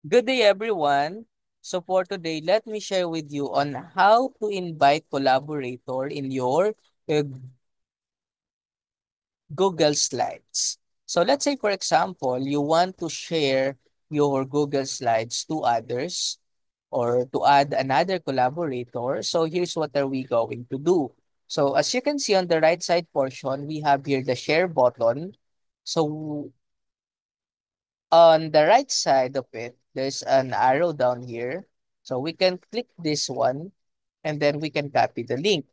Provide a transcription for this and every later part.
Good day, everyone. So for today, let me share with you on how to invite collaborator in your uh, Google Slides. So let's say, for example, you want to share your Google Slides to others or to add another collaborator. So here's what are we going to do. So as you can see on the right side portion, we have here the share button. So on the right side of it, there's an arrow down here. So we can click this one and then we can copy the link.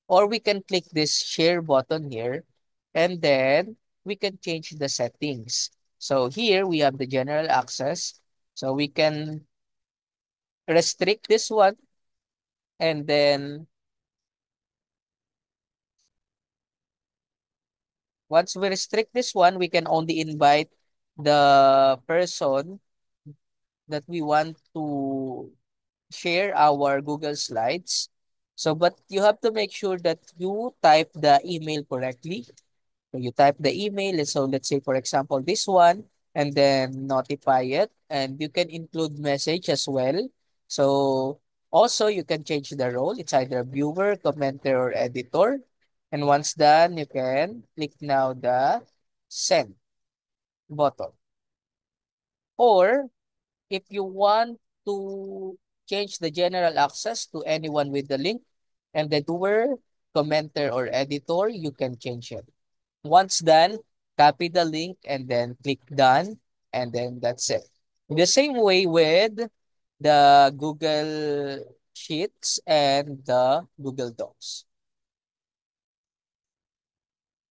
Or we can click this share button here and then we can change the settings. So here we have the general access. So we can restrict this one and then once we restrict this one, we can only invite the person that we want to share our Google Slides. So, but you have to make sure that you type the email correctly. So you type the email. And so let's say, for example, this one, and then notify it. And you can include message as well. So also you can change the role. It's either viewer, commenter, or editor. And once done, you can click now the send button. Or if you want to change the general access to anyone with the link and the doer, commenter, or editor, you can change it. Once done, copy the link and then click done, and then that's it. In the same way with the Google Sheets and the Google Docs.